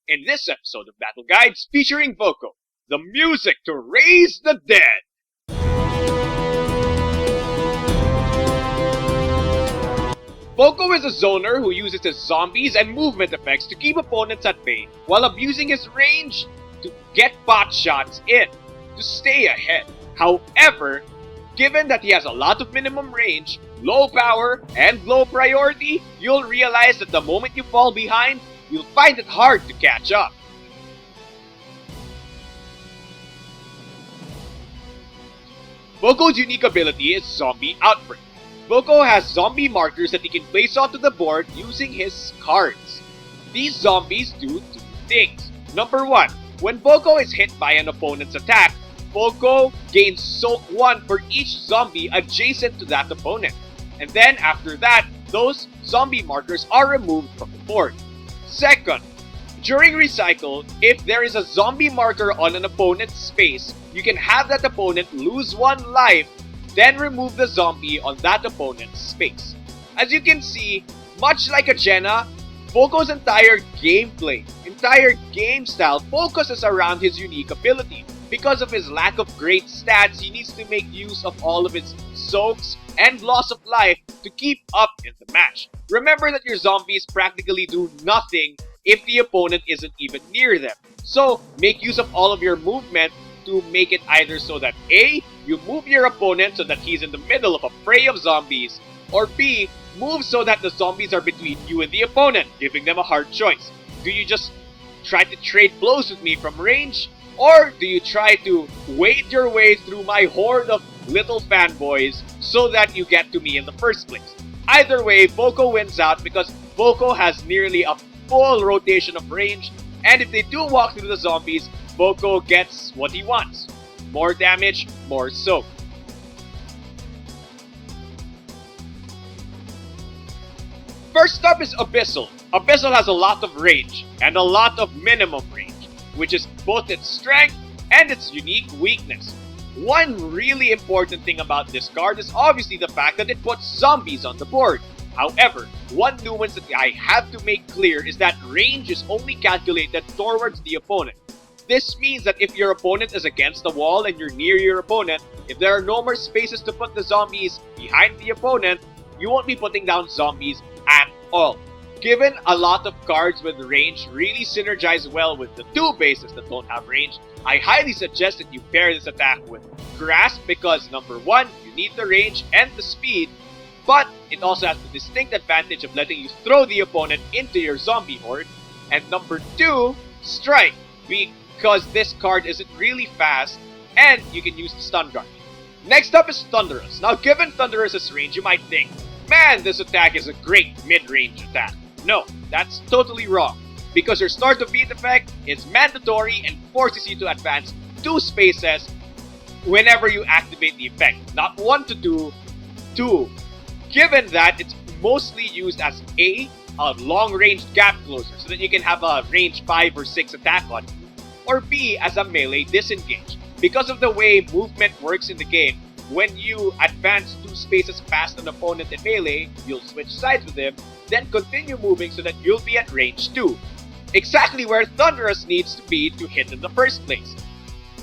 In this episode of Battle Guides featuring Voco, the music to raise the dead. Voco is a zoner who uses his zombies and movement effects to keep opponents at bay while abusing his range to get bot shots in to stay ahead. However, given that he has a lot of minimum range, low power, and low priority, you'll realize that the moment you fall behind, you'll find it hard to catch up. Voco's unique ability is Zombie Outbreak. Voco has zombie markers that he can place onto the board using his cards. These zombies do two things. Number 1, when Voco is hit by an opponent's attack, Voco gains Soak 1 for each zombie adjacent to that opponent. And then after that, those zombie markers are removed from the board. Second, during recycle, if there is a zombie marker on an opponent's space, you can have that opponent lose 1 life, then remove the zombie on that opponent's space. As you can see, much like a Jenna, Voco's entire gameplay, entire game style focuses around his unique ability. Because of his lack of great stats, he needs to make use of all of his soaks and loss of life to keep up in the match. Remember that your zombies practically do nothing if the opponent isn't even near them. So, make use of all of your movement to make it either so that A, you move your opponent so that he's in the middle of a fray of zombies, or B, move so that the zombies are between you and the opponent, giving them a hard choice. Do you just try to trade blows with me from range? Or do you try to wade your way through my horde of little fanboys so that you get to me in the first place? Either way, Voco wins out because Voco has nearly a full rotation of range, and if they do walk through the zombies, Voco gets what he wants. More damage, more soak. First up is Abyssal. Abyssal has a lot of range, and a lot of minimum range, which is both its strength and its unique weakness. One really important thing about this card is obviously the fact that it puts zombies on the board. However, one nuance that I have to make clear is that range is only calculated towards the opponent. This means that if your opponent is against the wall and you're near your opponent, if there are no more spaces to put the zombies behind the opponent, you won't be putting down zombies at all. Given a lot of cards with range really synergize well with the 2 bases that don't have range, I highly suggest that you pair this attack with Grasp because number 1, you need the range and the speed, but it also has the distinct advantage of letting you throw the opponent into your zombie horde, and number 2, Strike, because this card isn't really fast and you can use the stun guard. Next up is Thunderous. Now given Thunderous's range, you might think, man, this attack is a great mid-range attack. No, that's totally wrong, because your start to beat effect is mandatory and forces you to advance 2 spaces whenever you activate the effect, not 1 to do 2. Given that it's mostly used as A, a long-range gap closer so that you can have a range 5 or 6 attack on you, or B, as a melee disengage. Because of the way movement works in the game, when you advance 2 spaces past an opponent in melee, you'll switch sides with him, then continue moving so that you'll be at range 2. Exactly where Thunderous needs to be to hit in the first place.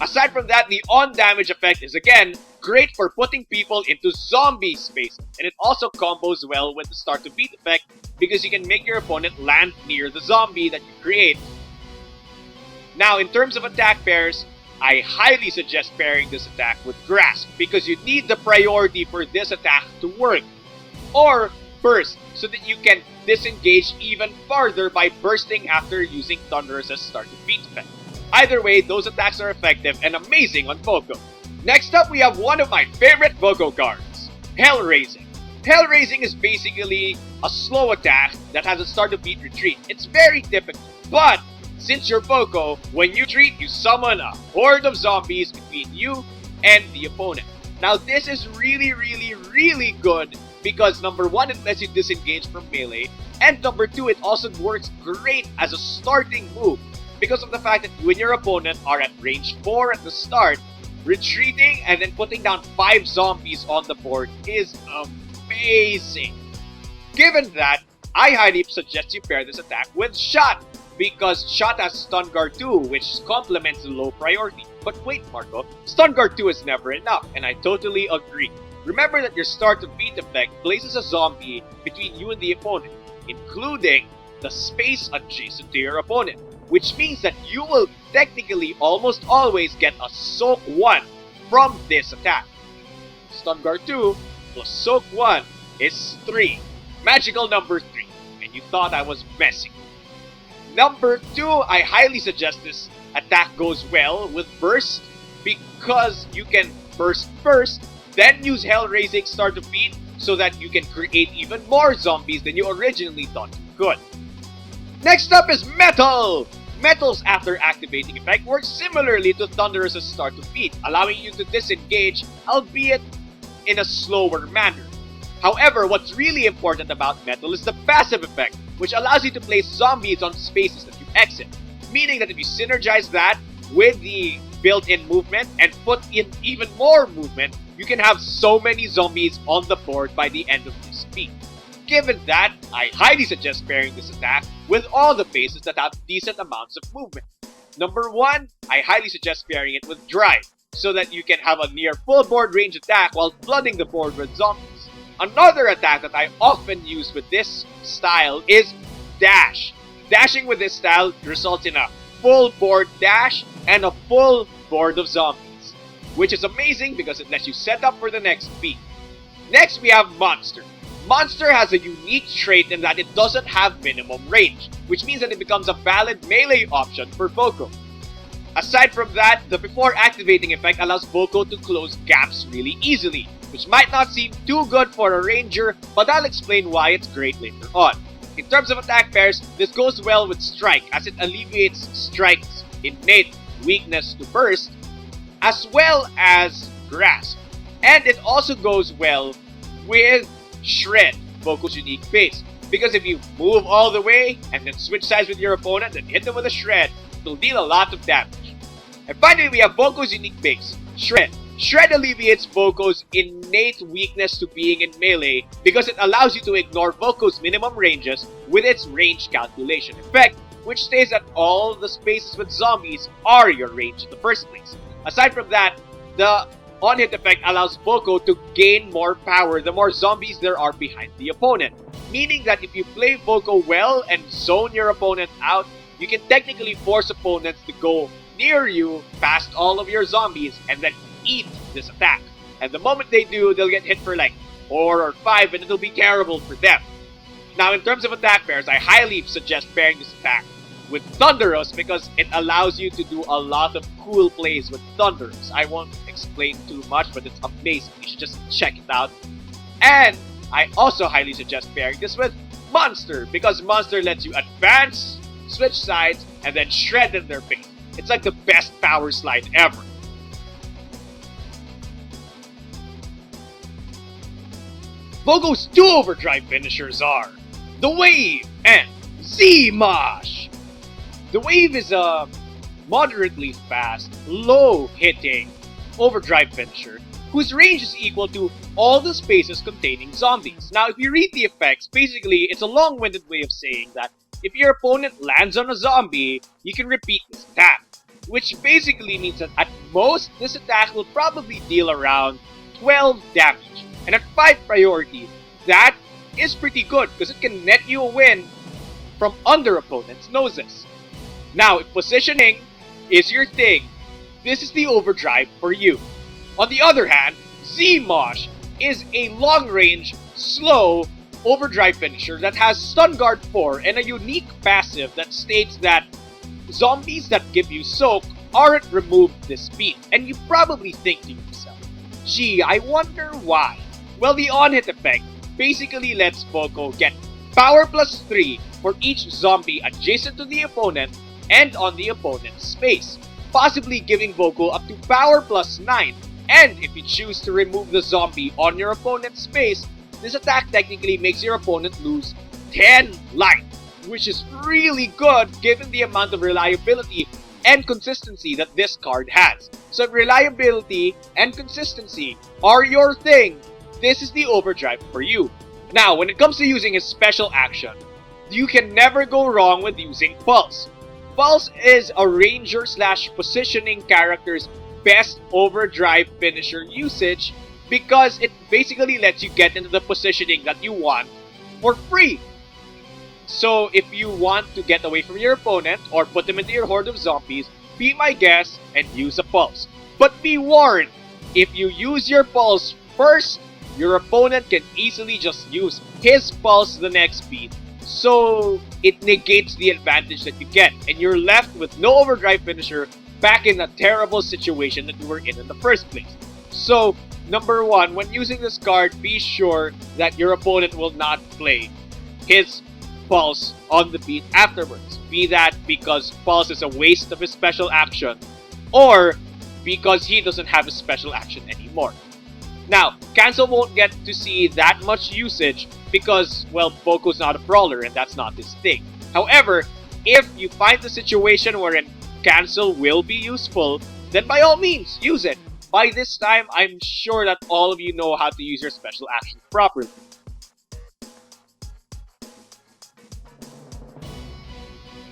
Aside from that, the on-damage effect is again great for putting people into zombie space, and it also combos well with the start to beat effect because you can make your opponent land near the zombie that you create. Now, in terms of attack pairs, I highly suggest pairing this attack with Grasp because you need the priority for this attack to work. Or Burst, so that you can disengage even farther by bursting after using Thunderous' start to beat effect. Either way, those attacks are effective and amazing on Voco. Next up, we have one of my favorite Voco cards, Hellraising. Hellraising is basically a slow attack that has a start to beat retreat. It's very typical, but since you're Voco, when you retreat, you summon a horde of zombies between you and the opponent. Now this is really good because number 1, it lets you disengage from melee, and number 2, it also works great as a starting move because of the fact that you and your opponent are at range 4 at the start. Retreating and then putting down 5 zombies on the board is amazing. Given that, I highly suggest you pair this attack with Shot. because Shot has Stun Guard 2, which complements the low priority. But wait, Marco, Stun Guard 2 is never enough, and I totally agree. Remember that your start to beat effect places a zombie between you and the opponent, including the space adjacent to your opponent, which means that you will technically almost always get a Soak 1 from this attack. Stun Guard 2 plus Soak 1 is 3. Magical number 3, and you thought I was messing. Number 2, I highly suggest this attack goes well with Burst because you can burst first, then use Hell Raising Start to Feed so that you can create even more zombies than you originally thought you could. Next up is Metal! Metal's after activating effect works similarly to Thunderous's Start to Feed, allowing you to disengage, albeit in a slower manner. However, what's really important about Metal is the passive effect, which allows you to place zombies on spaces that you exit, meaning that if you synergize that with the built-in movement and put in even more movement, you can have so many zombies on the board by the end of this feat. Given that, I highly suggest pairing this attack with all the phases that have decent amounts of movement. Number 1, I highly suggest pairing it with Drive, so that you can have a near full board range attack while flooding the board with zombies. Another attack that I often use with this style is Dash. Dashing with this style results in a full board dash and a full board of zombies, which is amazing because it lets you set up for the next beat. Next we have Monster. Monster has a unique trait in that it doesn't have minimum range, which means that it becomes a valid melee option for Voco. Aside from that, the before activating effect allows Voco to close gaps really easily, which might not seem too good for a ranger, but I'll explain why it's great later on. In terms of attack pairs, this goes well with Strike as it alleviates Strike's innate weakness to Burst, as well as Grasp. And it also goes well with Shred, Voco's unique base, because if you move all the way and then switch sides with your opponent and hit them with a Shred, it'll deal a lot of damage. And finally, we have Voco's unique base, Shred. Shred alleviates Voco's innate weakness to being in melee because it allows you to ignore Voco's minimum ranges with its range calculation effect, which states that all the spaces with zombies are your range in the first place. Aside from that, the on-hit effect allows Voco to gain more power the more zombies there are behind the opponent, meaning that if you play Voco well and zone your opponent out, you can technically force opponents to go near you past all of your zombies and then eat this attack. And the moment they do, they'll get hit for like 4 or 5 and it'll be terrible for them. Now in terms of attack pairs, I highly suggest pairing this attack with Thunderous because it allows you to do a lot of cool plays with Thunderous. I won't explain too much, but it's amazing. You should just check it out. And I also highly suggest pairing this with Monster because Monster lets you advance, switch sides, and then shred in their face. It's like the best power slide ever. Voco's 2 overdrive finishers are the Wave and Z-Mosh. The Wave is a moderately fast, low-hitting overdrive finisher whose range is equal to all the spaces containing zombies. Now, if you read the effects, basically it's a long-winded way of saying that if your opponent lands on a zombie, you can repeat this attack, which basically means that at most, this attack will probably deal around 12 damage. And at 5 priority, that is pretty good because it can net you a win from under opponents' noses. Now, if positioning is your thing, this is the overdrive for you. On the other hand, Z-Mosh is a long-range, slow overdrive finisher that has Stun Guard 4 and a unique passive that states that zombies that give you soak aren't removed this speed. And you probably think to yourself, gee, I wonder why. Well, the on-hit effect basically lets Voco get power plus 3 for each zombie adjacent to the opponent and on the opponent's space, possibly giving Voco up to power plus 9. And if you choose to remove the zombie on your opponent's space, this attack technically makes your opponent lose 10 life, which is really good given the amount of reliability and consistency that this card has. So if reliability and consistency are your thing, this is the overdrive for you. Now, when it comes to using his special action, you can never go wrong with using Pulse. Pulse is a ranger slash positioning character's best overdrive finisher usage because it basically lets you get into the positioning that you want for free. So if you want to get away from your opponent or put them into your horde of zombies, be my guest and use a Pulse. But be warned, if you use your Pulse first, your opponent can easily just use his Pulse the next beat, so it negates the advantage that you get, and you're left with no overdrive finisher, back in a terrible situation that you were in the first place. So, number one, when using this card, be sure that your opponent will not play his Pulse on the beat afterwards. Be that because Pulse is a waste of his special action, or because he doesn't have his special action anymore. Now, Cancel won't get to see that much usage because, well, Voco's not a brawler and that's not his thing. However, if you find the situation wherein Cancel will be useful, then by all means, use it. By this time, I'm sure that all of you know how to use your special actions properly.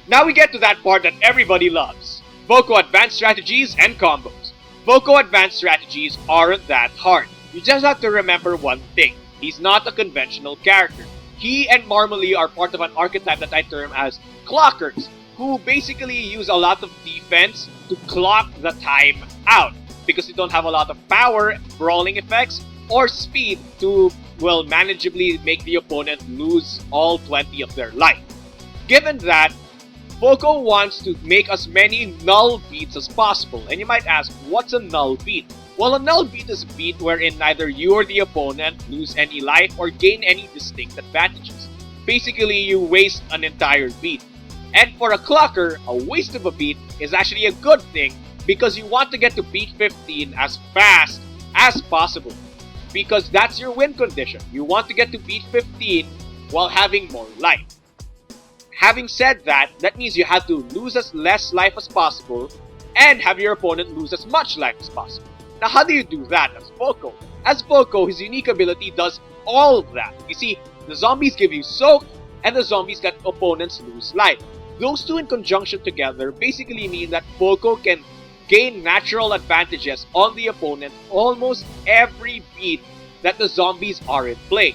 Now we get to that part that everybody loves. Voco Advanced Strategies and Combos. Voco Advanced Strategies aren't that hard. You just have to remember one thing. He's not a conventional character. He and Marmalee are part of an archetype that I term as clockers, who basically use a lot of defense to clock the time out because they don't have a lot of power, brawling effects, or speed to, well, manageably make the opponent lose all 20 of their life. Given that, Voco wants to make as many null beats as possible, and you might ask, what's a null beat? Well, a null beat is a beat wherein neither you or the opponent lose any life or gain any distinct advantages. Basically, you waste an entire beat. And for a clocker, a waste of a beat is actually a good thing because you want to get to beat 15 as fast as possible. Because that's your win condition. You want to get to beat 15 while having more life. Having said that, that means you have to lose as less life as possible and have your opponent lose as much life as possible. Now, how do you do that as Voco? As Voco, his unique ability does all of that. You see, the zombies give you soak, and the zombies let opponents lose life. Those two in conjunction together basically mean that Voco can gain natural advantages on the opponent almost every beat that the zombies are in play.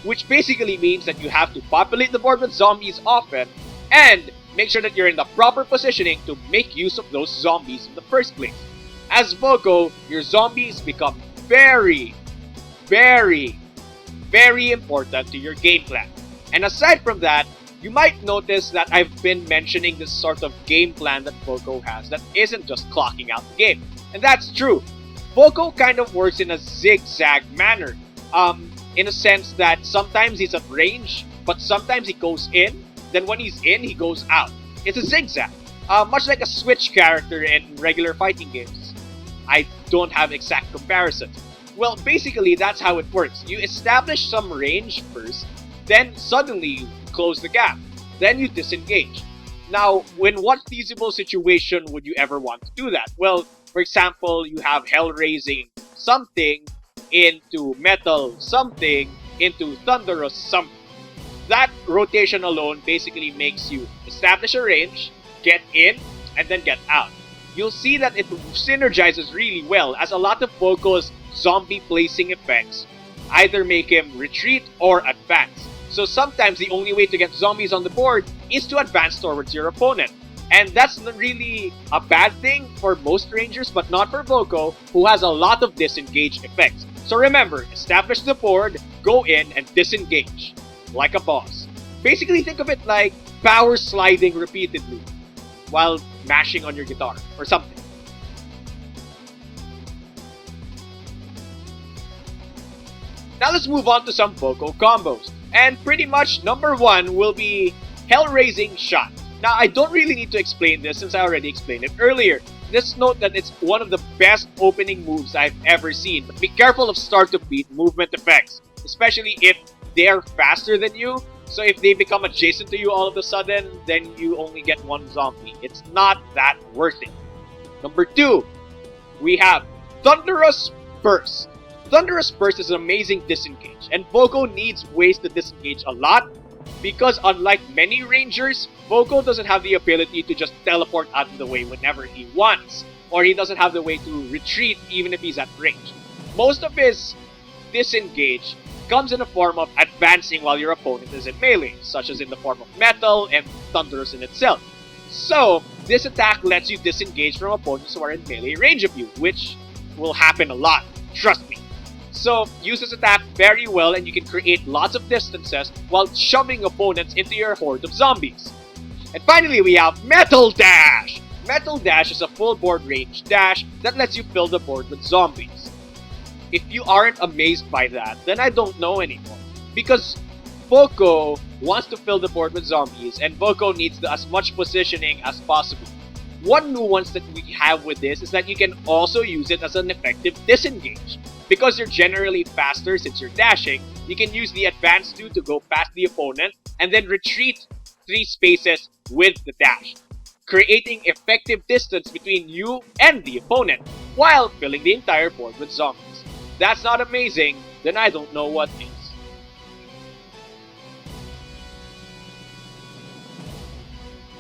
Which basically means that you have to populate the board with zombies often, and make sure that you're in the proper positioning to make use of those zombies in the first place. As Voco, your zombies become very, very, very important to your game plan. And aside from that, you might notice that I've been mentioning this sort of game plan that Voco has that isn't just clocking out the game. And that's true. Voco kind of works in a zigzag manner. In a sense that sometimes he's at range, but sometimes he goes in, then when he's in, he goes out. It's a zigzag. Much like a Switch character in regular fighting games. I don't have exact comparisons. Well, basically, that's how it works. You establish some range first, then suddenly you close the gap. Then you disengage. Now, in what feasible situation would you ever want to do that? Well, for example, you have Hell raising something into Metal something into Thunderous something. That rotation alone basically makes you establish a range, get in, and then get out. You'll see that it synergizes really well as a lot of Voco's zombie placing effects either make him retreat or advance. So sometimes the only way to get zombies on the board is to advance towards your opponent. And that's not really a bad thing for most rangers, but not for Voco, who has a lot of disengage effects. So remember, establish the board, go in, and disengage. Like a boss. Basically think of it like power sliding repeatedly while mashing on your guitar or something. Now let's move on to some Voco combos. And pretty much number one will be Hell-Raising Shot. Now I don't really need to explain this since I already explained it earlier. Just note that it's one of the best opening moves I've ever seen. But be careful of start to beat movement effects, especially if they're faster than you. So if they become adjacent to you all of a sudden, then you only get one zombie. It's not that worth it. Number two, we have Thunderous Burst. Thunderous Burst is an amazing disengage, and Voco needs ways to disengage a lot, because unlike many rangers, Voco doesn't have the ability to just teleport out of the way whenever he wants, or he doesn't have the way to retreat even if he's at range. Most of his disengage comes in the form of advancing while your opponent is in melee, such as in the form of metal and thunderous in itself. So, this attack lets you disengage from opponents who are in melee range of you, which will happen a lot, trust me. So, use this attack very well and you can create lots of distances while shoving opponents into your horde of zombies. And finally, we have Metal Dash! Metal Dash is a full board range dash that lets you fill the board with zombies. If you aren't amazed by that, then I don't know anymore. Because Voco wants to fill the board with zombies and Voco needs as much positioning as possible. One nuance that we have with this is that you can also use it as an effective disengage. Because you're generally faster since you're dashing, you can use the advance 2 to go past the opponent and then retreat 3 spaces with the dash, creating effective distance between you and the opponent while filling the entire board with zombies. That's not amazing, then I don't know what is.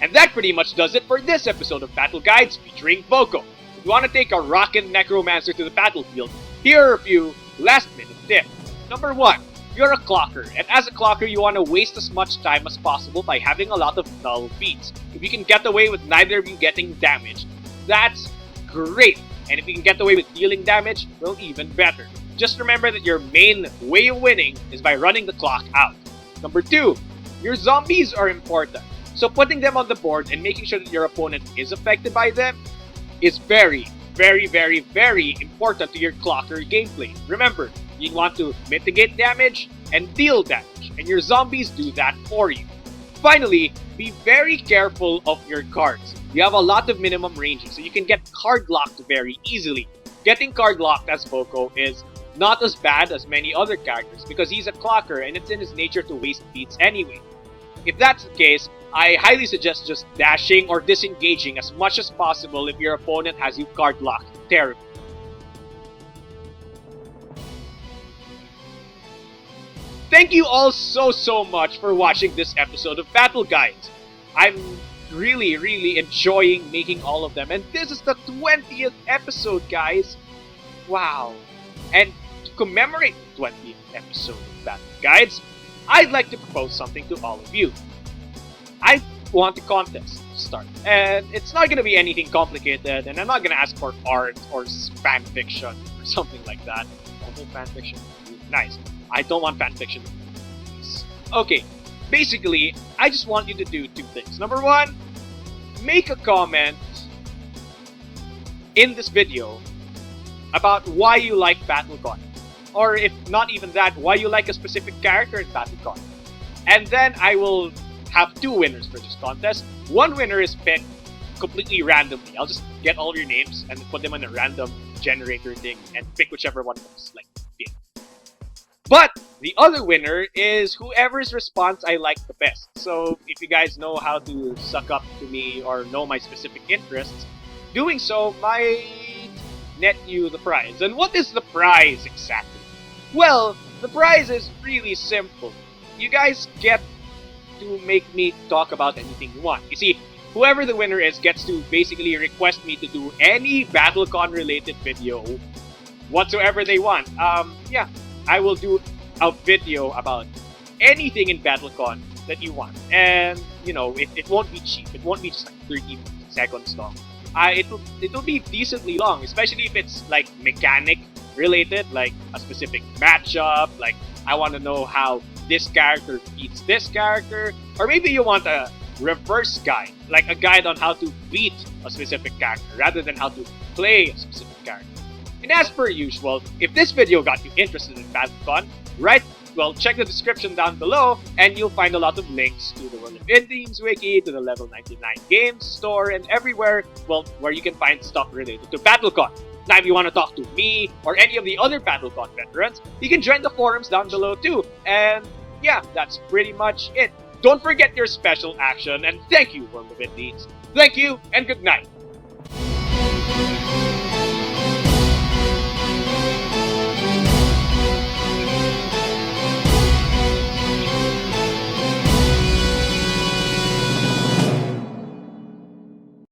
And that pretty much does it for this episode of Battle Guides featuring Voco. If you want to take a rockin' necromancer to the battlefield, here are a few last minute tips. Number 1, you're a clocker, and as a clocker you want to waste as much time as possible by having a lot of null beats. If you can get away with neither of you getting damaged, that's great. And if you can get away with dealing damage, well, even better. Just remember that your main way of winning is by running the clock out. Number 2, your zombies are important. So putting them on the board and making sure that your opponent is affected by them is very, very, very, very important to your clocker gameplay. Remember, you want to mitigate damage and deal damage, and your zombies do that for you. Finally, be very careful of your cards. You have a lot of minimum ranges, so you can get card locked very easily. Getting card locked as Voco is not as bad as many other characters because he's a clocker and it's in his nature to waste beats anyway. If that's the case, I highly suggest just dashing or disengaging as much as possible if your opponent has you card locked terribly. Thank you all so much for watching this episode of Battle Guides. I'm really enjoying making all of them, and this is the 20th episode, guys. Wow. And to commemorate the 20th episode of Battle Guides, I'd like to propose something to all of you. I want a contest to start, and it's not going to be anything complicated, and I'm not going to ask for art or fan fiction or something like that. Although fan fiction would be nice. I don't want fan fiction. Okay, basically, I just want you to do 2 things. Number 1, make a comment in this video about why you like BattleCON. Or if not even that, why you like a specific character in BattleCON. And then I will have 2 winners for this contest. One winner is picked completely randomly. I'll just get all of your names and put them in a random generator thing and pick whichever one comes like pick. But the other winner is whoever's response I like the best. So if you guys know how to suck up to me or know my specific interests, doing so might net you the prize. And what is the prize exactly? Well, the prize is really simple. You guys get to make me talk about anything you want. You see, whoever the winner is gets to basically request me to do any BattleCon related video whatsoever they want. Yeah, I will do a video about anything in BattleCon that you want. And, you know, it won't be cheap. It won't be just like 30 seconds long. It'll be decently long, especially if it's like mechanic related, like a specific matchup, like I want to know how this character beats this character, or maybe you want a reverse guide, like a guide on how to beat a specific character rather than how to play a specific character. And as per usual, if this video got you interested in BattleCon, check the description down below and you'll find a lot of links to the World of Indines wiki, to the Level 99 Games store, and everywhere, where you can find stuff related to BattleCon. Now, if you want to talk to me or any of the other BattleCon veterans, you can join the forums down below too. And yeah, that's pretty much it. Don't forget your special action, and thank you, World of Indines. Thank you, and good night.